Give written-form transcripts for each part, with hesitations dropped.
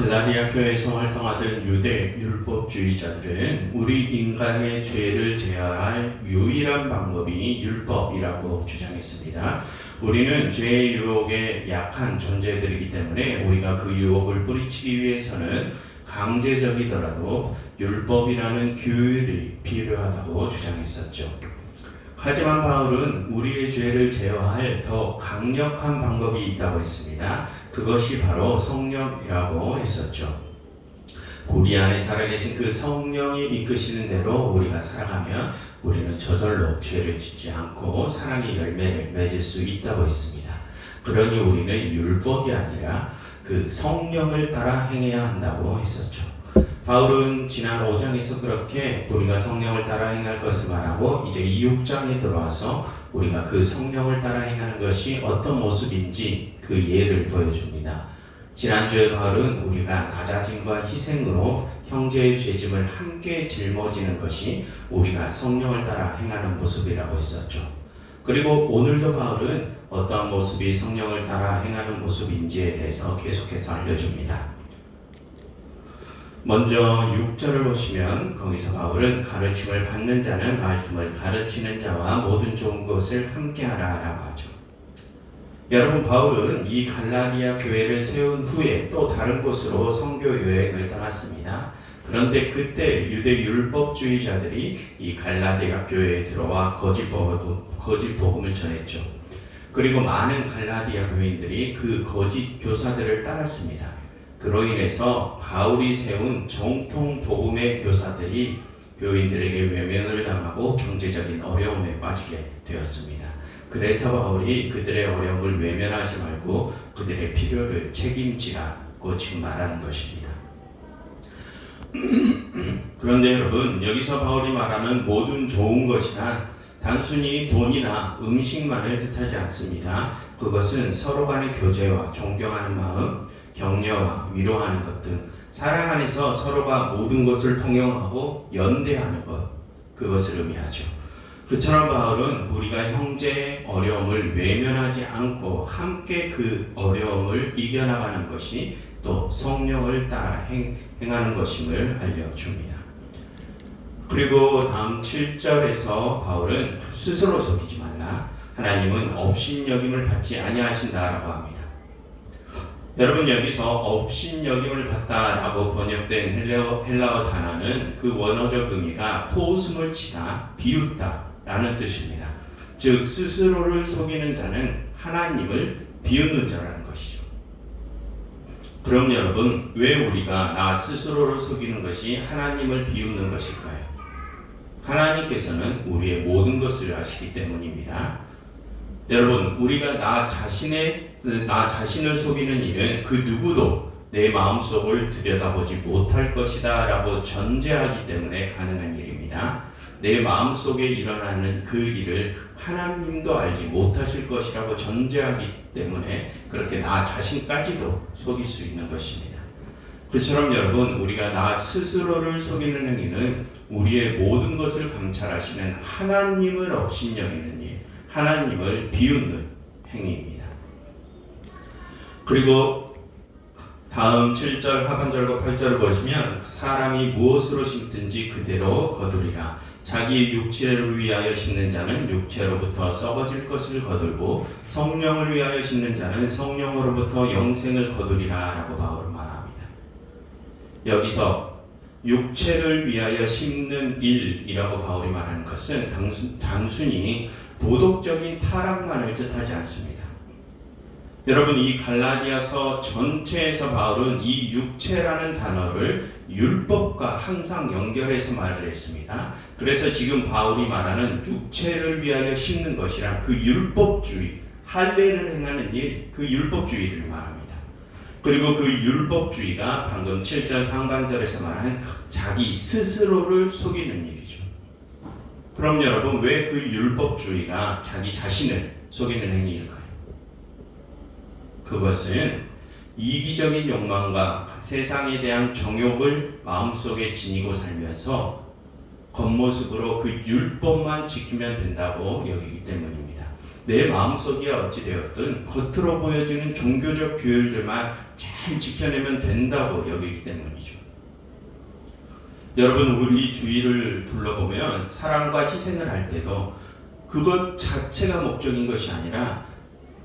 갈라디아 교회에서 활동하던 유대 율법주의자들은 우리 인간의 죄를 제어할 유일한 방법이 율법이라고 주장했습니다. 우리는 죄의 유혹에 약한 존재들이기 때문에 우리가 그 유혹을 뿌리치기 위해서는 강제적이더라도 율법이라는 규율이 필요하다고 주장했었죠. 하지만 바울은 우리의 죄를 제어할 더 강력한 방법이 있다고 했습니다. 그것이 바로 성령이라고 했었죠. 우리 안에 살아계신 그 성령이 이끄시는 대로 우리가 살아가면 우리는 저절로 죄를 짓지 않고 사랑의 열매를 맺을 수 있다고 했습니다. 그러니 우리는 율법이 아니라 그 성령을 따라 행해야 한다고 했었죠. 바울은 지난 5장에서 그렇게 우리가 성령을 따라 행할 것을 말하고 이제 이 6장에 들어와서 우리가 그 성령을 따라 행하는 것이 어떤 모습인지 그 예를 보여줍니다. 지난주에 바울은 우리가 낮아짐과 희생으로 형제의 죄짐을 함께 짊어지는 것이 우리가 성령을 따라 행하는 모습이라고 했었죠. 그리고 오늘도 바울은 어떠한 모습이 성령을 따라 행하는 모습인지에 대해서 계속해서 알려줍니다. 먼저 6절을 보시면 거기서 바울은 가르침을 받는 자는 말씀을 가르치는 자와 모든 좋은 것을 함께하라 라고 하죠. 여러분, 바울은 이 갈라디아 교회를 세운 후에 또 다른 곳으로 선교 여행을 떠났습니다. 그런데 그때 유대 율법주의자들이 이 갈라디아 교회에 들어와 거짓 복음을 전했죠. 그리고 많은 갈라디아 교인들이 그 거짓 교사들을 따랐습니다. 그로 인해서 바울이 세운 정통 복음의 교사들이 교인들에게 외면을 당하고 경제적인 어려움에 빠지게 되었습니다. 그래서 바울이 그들의 어려움을 외면하지 말고 그들의 필요를 책임지라고 지금 말하는 것입니다. 그런데 여러분, 여기서 바울이 말하는 모든 좋은 것이란 단순히 돈이나 음식만을 뜻하지 않습니다. 그것은 서로 간의 교제와 존경하는 마음, 격려와 위로하는 것 등 사랑 안에서 서로가 모든 것을 통용하고 연대하는 것, 그것을 의미하죠. 그처럼 바울은 우리가 형제의 어려움을 외면하지 않고 함께 그 어려움을 이겨나가는 것이 또 성령을 따라 행하는 것임을 알려줍니다. 그리고 다음 7절에서 바울은 스스로 속이지 말라, 하나님은 업신여김을 받지 아니하신다라고 합니다. 여러분, 여기서 업신여김을 받다라고 번역된 헬라어 단어는 그 원어적 의미가 포웃음을 치다, 비웃다 라는 뜻입니다. 즉 스스로를 속이는 자는 하나님을 비웃는 자라는 것이죠. 그럼 여러분, 왜 우리가 나 스스로를 속이는 것이 하나님을 비웃는 것일까요? 하나님께서는 우리의 모든 것을 아시기 때문입니다. 여러분, 우리가 나 자신을 속이는 일은 그 누구도 내 마음속을 들여다보지 못할 것이다 라고 전제하기 때문에 가능한 일입니다. 내 마음속에 일어나는 그 일을 하나님도 알지 못하실 것이라고 전제하기 때문에 그렇게 나 자신까지도 속일 수 있는 것입니다. 그처럼 여러분, 우리가 나 스스로를 속이는 행위는 우리의 모든 것을 감찰하시는 하나님을 업신여기는 일, 하나님을 비웃는 행위입니다. 그리고 다음 7절 하반절과 8절을 보시면 사람이 무엇으로 심든지 그대로 거두리라. 자기 육체를 위하여 심는 자는 육체로부터 썩어질 것을 거두고 성령을 위하여 심는 자는 성령으로부터 영생을 거두리라 라고 바울은 말합니다. 여기서 육체를 위하여 심는 일이라고 바울이 말하는 것은 단순히 도덕적인 타락만을 뜻하지 않습니다. 여러분, 이 갈라디아서 전체에서 바울은 이 육체라는 단어를 율법과 항상 연결해서 말을 했습니다. 그래서 지금 바울이 말하는 육체를 위하여 심는 것이란 그 율법주의, 할례를 행하는 일, 그 율법주의를 말합니다. 그리고 그 율법주의가 방금 7절 상반절에서 말하는 자기 스스로를 속이는 일이죠. 그럼 여러분, 왜 그 율법주의가 자기 자신을 속이는 행위일까요? 그것은 이기적인 욕망과 세상에 대한 정욕을 마음속에 지니고 살면서 겉모습으로 그 율법만 지키면 된다고 여기기 때문입니다. 내 마음속이 어찌되었든 겉으로 보여지는 종교적 규율들만 잘 지켜내면 된다고 여기기 때문이죠. 여러분, 우리 주위를 둘러보면 사랑과 희생을 할 때도 그것 자체가 목적인 것이 아니라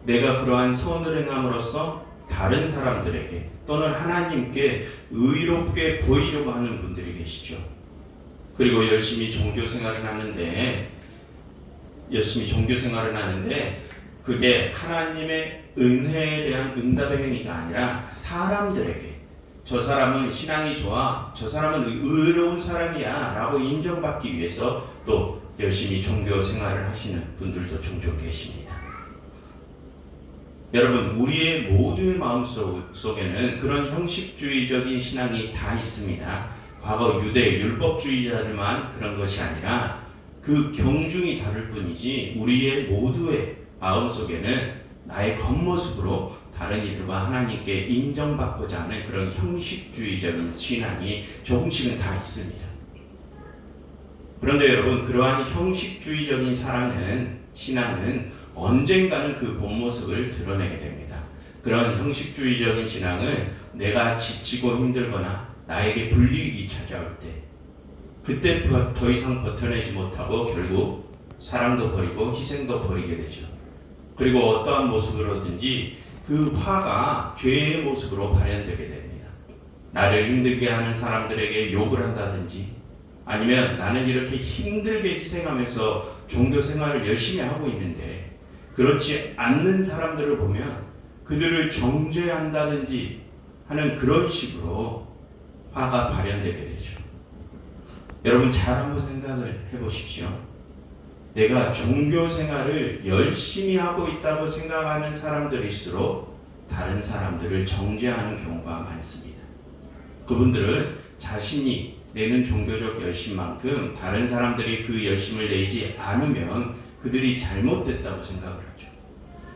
내가 그러한 선을 행함으로써 다른 사람들에게 또는 하나님께 의롭게 보이려고 하는 분들이 계시죠. 그리고 열심히 종교 생활을 하는데 그게 하나님의 은혜에 대한 응답의 행위가 아니라 사람들에게 저 사람은 신앙이 좋아, 저 사람은 의로운 사람이야 라고 인정받기 위해서 또 열심히 종교 생활을 하시는 분들도 종종 계십니다. 여러분, 우리의 모두의 마음속에는 그런 형식주의적인 신앙이 다 있습니다. 과거 유대 율법주의자들만 그런 것이 아니라 그 경중이 다를 뿐이지 우리의 모두의 마음속에는 나의 겉모습으로 다른 이들과 하나님께 인정받고자 하는 그런 형식주의적인 신앙이 조금씩은 다 있습니다. 그런데 여러분, 그러한 형식주의적인 신앙은 언젠가는 그 본 모습을 드러내게 됩니다. 그런 형식주의적인 신앙은 내가 지치고 힘들거나 나에게 불이익이 찾아올 때, 그때 더 이상 버텨내지 못하고 결국 사랑도 버리고 희생도 버리게 되죠. 그리고 어떠한 모습으로든지 그 화가 죄의 모습으로 발현되게 됩니다. 나를 힘들게 하는 사람들에게 욕을 한다든지, 아니면 나는 이렇게 힘들게 희생하면서 종교 생활을 열심히 하고 있는데 그렇지 않는 사람들을 보면 그들을 정죄한다든지 하는 그런 식으로 화가 발현되게 되죠. 여러분, 잘 한번 생각을 해보십시오. 내가 종교 생활을 열심히 하고 있다고 생각하는 사람들일수록 다른 사람들을 정죄하는 경우가 많습니다. 그분들은 자신이 내는 종교적 열심만큼 다른 사람들이 그 열심을 내지 않으면 그들이 잘못됐다고 생각을 하죠.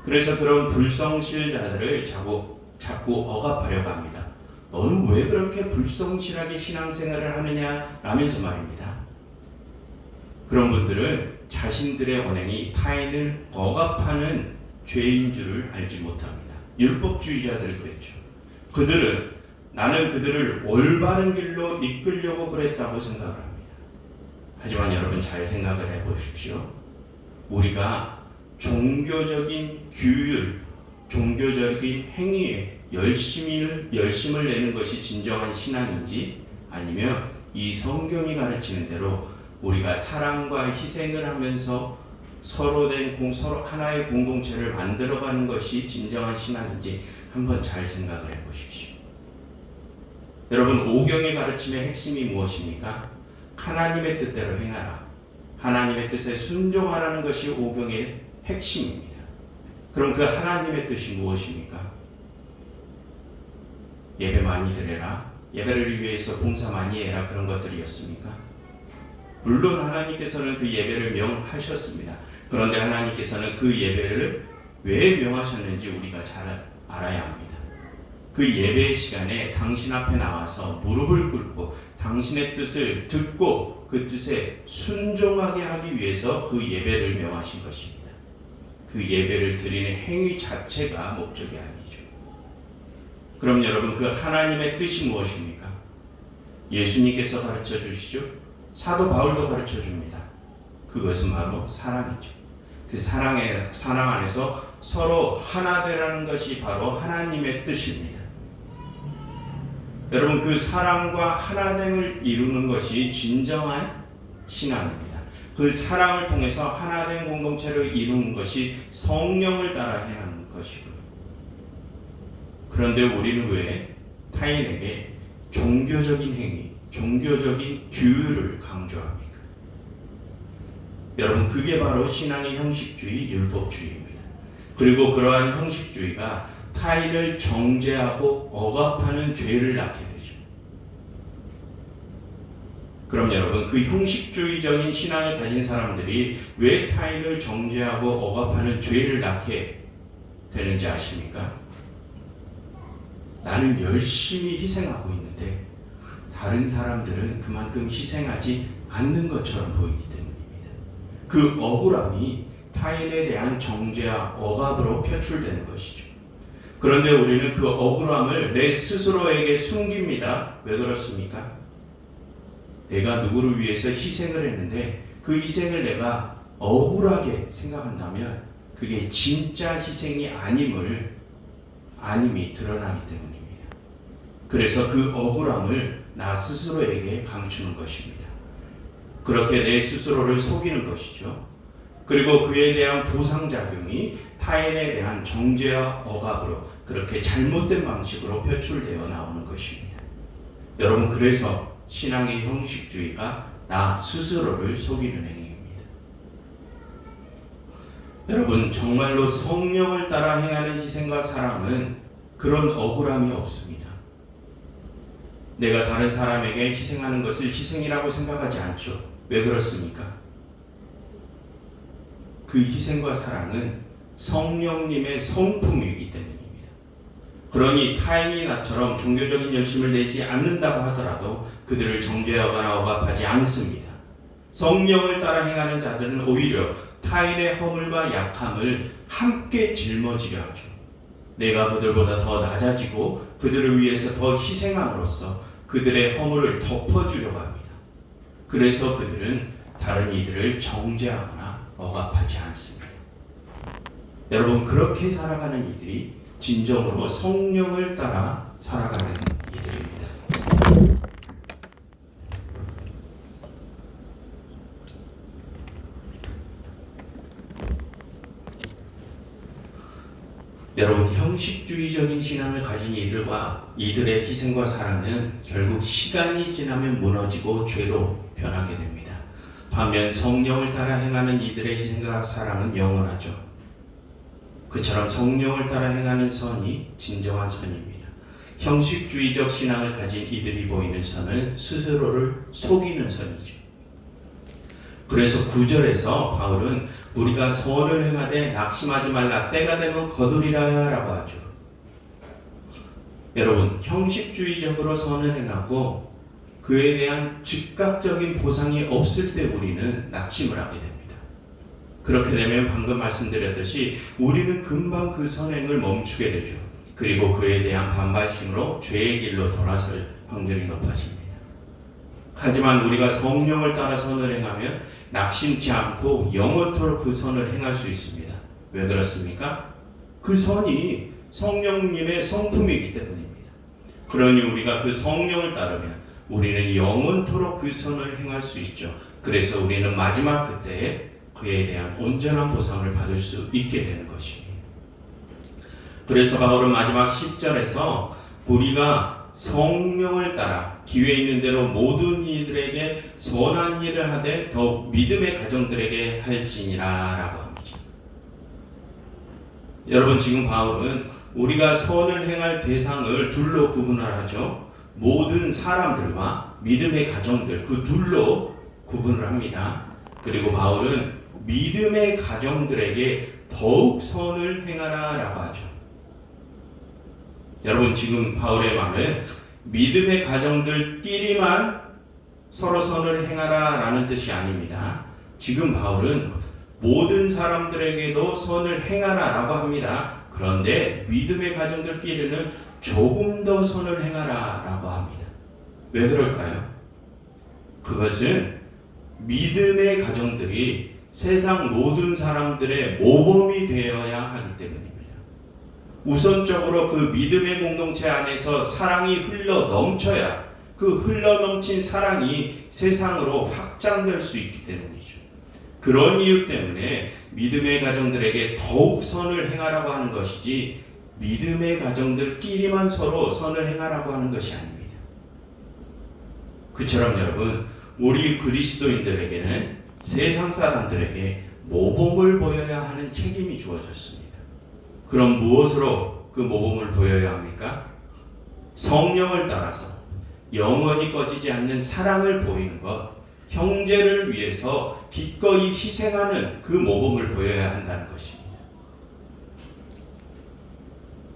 그래서 그런 불성실자들을 자꾸 억압하려고 합니다. 너는 왜 그렇게 불성실하게 신앙생활을 하느냐 라면서 말입니다. 그런 분들은 자신들의 언행이 타인을 억압하는 죄인 줄을 알지 못합니다. 율법주의자들 그랬죠. 그들은 나는 그들을 올바른 길로 이끌려고 그랬다고 생각을 합니다. 하지만 여러분, 잘 생각을 해보십시오. 우리가 종교적인 규율, 종교적인 행위에 열심을 내는 것이 진정한 신앙인지, 아니면 이 성경이 가르치는 대로 우리가 사랑과 희생을 하면서 서로 하나의 공동체를 만들어가는 것이 진정한 신앙인지 한번 잘 생각을 해보십시오. 여러분, 오경의 가르침의 핵심이 무엇입니까? 하나님의 뜻대로 행하라, 하나님의 뜻에 순종하라는 것이 오경의 핵심입니다. 그럼 그 하나님의 뜻이 무엇입니까? 예배 많이 드려라, 예배를 위해서 봉사 많이 해라, 그런 것들이었습니까? 물론 하나님께서는 그 예배를 명하셨습니다. 그런데 하나님께서는 그 예배를 왜 명하셨는지 우리가 잘 알아야 합니다. 그 예배의 시간에 당신 앞에 나와서 무릎을 꿇고 당신의 뜻을 듣고 그 뜻에 순종하게 하기 위해서 그 예배를 명하신 것입니다. 그 예배를 드리는 행위 자체가 목적이 아니죠. 그럼 여러분, 그 하나님의 뜻이 무엇입니까? 예수님께서 가르쳐 주시죠. 사도 바울도 가르쳐 줍니다. 그것은 바로 사랑이죠. 그 사랑 안에서 서로 하나 되라는 것이 바로 하나님의 뜻입니다. 여러분, 그 사랑과 하나됨을 이루는 것이 진정한 신앙입니다. 그 사랑을 통해서 하나된 공동체를 이루는 것이 성령을 따라 행하는 것이고요. 그런데 우리는 왜 타인에게 종교적인 행위, 종교적인 규율을 강조합니까? 여러분, 그게 바로 신앙의 형식주의, 율법주의입니다. 그리고 그러한 형식주의가 타인을 정죄하고 억압하는 죄를 낳게 되죠. 그럼 여러분, 그 형식주의적인 신앙을 가진 사람들이 왜 타인을 정죄하고 억압하는 죄를 낳게 되는지 아십니까? 나는 열심히 희생하고 있는데 다른 사람들은 그만큼 희생하지 않는 것처럼 보이기 때문입니다. 그 억울함이 타인에 대한 정죄와 억압으로 표출되는 것이죠. 그런데 우리는 그 억울함을 내 스스로에게 숨깁니다. 왜 그렇습니까? 내가 누구를 위해서 희생을 했는데 그 희생을 내가 억울하게 생각한다면 그게 진짜 희생이 아님이 드러나기 때문입니다. 그래서 그 억울함을 나 스스로에게 감추는 것입니다. 그렇게 내 스스로를 속이는 것이죠. 그리고 그에 대한 보상작용이 타인에 대한 정죄와 억압으로 그렇게 잘못된 방식으로 표출되어 나오는 것입니다. 여러분, 그래서 신앙의 형식주의가 나 스스로를 속이는 행위입니다. 여러분, 정말로 성령을 따라 행하는 희생과 사랑은 그런 억울함이 없습니다. 내가 다른 사람에게 희생하는 것을 희생이라고 생각하지 않죠. 왜 그렇습니까? 그 희생과 사랑은 성령님의 성품이기 때문입니다. 그러니 타인이 나처럼 종교적인 열심을 내지 않는다고 하더라도 그들을 정죄하거나 억압하지 않습니다. 성령을 따라 행하는 자들은 오히려 타인의 허물과 약함을 함께 짊어지려 하죠. 내가 그들보다 더 낮아지고 그들을 위해서 더 희생함으로써 그들의 허물을 덮어주려고 합니다. 그래서 그들은 다른 이들을 정죄하거나 억압하지 않습니다. 여러분, 그렇게 살아가는 이들이 진정으로 성령을 따라 살아가는 이들입니다. 여러분, 형식주의적인 신앙을 가진 이들과 이들의 희생과 사랑은 결국 시간이 지나면 무너지고 죄로 변하게 됩니다. 반면 성령을 따라 행하는 이들의 희생과 사랑은 영원하죠. 그처럼 성령을 따라 행하는 선이 진정한 선입니다. 형식주의적 신앙을 가진 이들이 보이는 선은 스스로를 속이는 선이죠. 그래서 9절에서 바울은 우리가 선을 행하되 낙심하지 말라, 때가 되면 거두리라 라고 하죠. 여러분, 형식주의적으로 선을 행하고 그에 대한 즉각적인 보상이 없을 때 우리는 낙심을 하게 됩니다. 그렇게 되면 방금 말씀드렸듯이 우리는 금방 그 선행을 멈추게 되죠. 그리고 그에 대한 반발심으로 죄의 길로 돌아설 확률이 높아집니다. 하지만 우리가 성령을 따라 선을 행하면 낙심치 않고 영원토록 그 선을 행할 수 있습니다. 왜 그렇습니까? 그 선이 성령님의 성품이기 때문입니다. 그러니 우리가 그 성령을 따르면 우리는 영원토록 그 선을 행할 수 있죠. 그래서 우리는 마지막 그때에 그에 대한 온전한 보상을 받을 수 있게 되는 것입니다. 그래서 바울은 마지막 10절에서 우리가 성령을 따라 기회 있는 대로 모든 이들에게 선한 일을 하되 더욱 믿음의 가정들에게 할지니라 라고 합니다. 여러분, 지금 바울은 우리가 선을 행할 대상을 둘로 구분을 하죠. 모든 사람들과 믿음의 가정들, 그 둘로 구분을 합니다. 그리고 바울은 믿음의 가정들에게 더욱 선을 행하라 라고 하죠. 여러분, 지금 바울의 말은 믿음의 가정들끼리만 서로 선을 행하라 라는 뜻이 아닙니다. 지금 바울은 모든 사람들에게도 선을 행하라 라고 합니다. 그런데 믿음의 가정들끼리는 조금 더 선을 행하라 라고 합니다. 왜 그럴까요? 그것은 믿음의 가정들이 세상 모든 사람들의 모범이 되어야 하기 때문입니다. 우선적으로 그 믿음의 공동체 안에서 사랑이 흘러 넘쳐야 그 흘러 넘친 사랑이 세상으로 확장될 수 있기 때문이죠. 그런 이유 때문에 믿음의 가정들에게 더욱 선을 행하라고 하는 것이지 믿음의 가정들끼리만 서로 선을 행하라고 하는 것이 아닙니다. 그처럼 여러분, 우리 그리스도인들에게는 세상 사람들에게 모범을 보여야 하는 책임이 주어졌습니다. 그럼 무엇으로 그 모범을 보여야 합니까? 성령을 따라서 영원히 꺼지지 않는 사랑을 보이는 것, 형제를 위해서 기꺼이 희생하는 그 모범을 보여야 한다는 것입니다.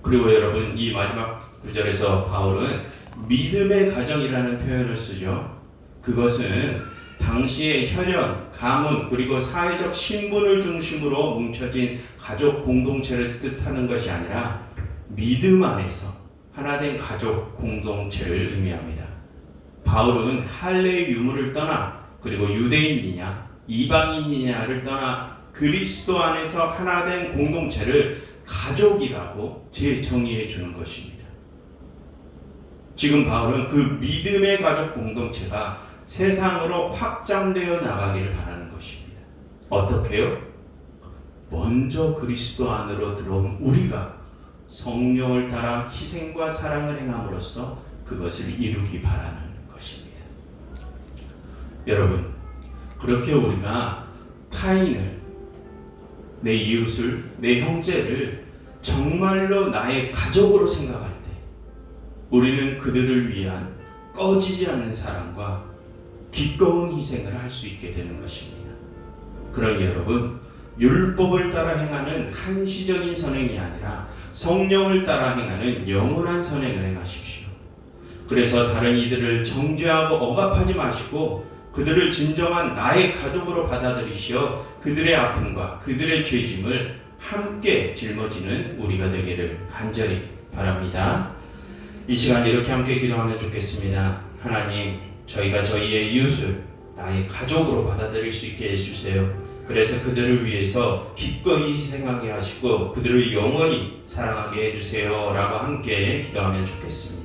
그리고 여러분, 이 마지막 구절에서 바울은 믿음의 가정이라는 표현을 쓰죠. 그것은 당시의 혈연, 가문, 그리고 사회적 신분을 중심으로 뭉쳐진 가족 공동체를 뜻하는 것이 아니라 믿음 안에서 하나된 가족 공동체를 의미합니다. 바울은 할례의 유무를 떠나 그리고 유대인이냐 이방인이냐를 떠나 그리스도 안에서 하나된 공동체를 가족이라고 재정의해 주는 것입니다. 지금 바울은 그 믿음의 가족 공동체가 세상으로 확장되어 나가기를 바라는 것입니다. 어떻게요? 먼저 그리스도 안으로 들어온 우리가 성령을 따라 희생과 사랑을 행함으로써 그것을 이루기 바라는 것입니다. 여러분, 그렇게 우리가 타인을, 내 이웃을, 내 형제를 정말로 나의 가족으로 생각할 때 우리는 그들을 위한 꺼지지 않는 사랑과 기꺼운 희생을 할 수 있게 되는 것입니다. 그러니 여러분, 율법을 따라 행하는 한시적인 선행이 아니라 성령을 따라 행하는 영원한 선행을 행하십시오. 그래서 다른 이들을 정죄하고 억압하지 마시고 그들을 진정한 나의 가족으로 받아들이시어 그들의 아픔과 그들의 죄짐을 함께 짊어지는 우리가 되기를 간절히 바랍니다. 이 시간 이렇게 함께 기도하면 좋겠습니다. 하나님, 저희가 저희의 이웃을 나의 가족으로 받아들일 수 있게 해주세요. 그래서 그들을 위해서 기꺼이 희생하게 하시고 그들을 영원히 사랑하게 해주세요 라고 함께 기도하면 좋겠습니다.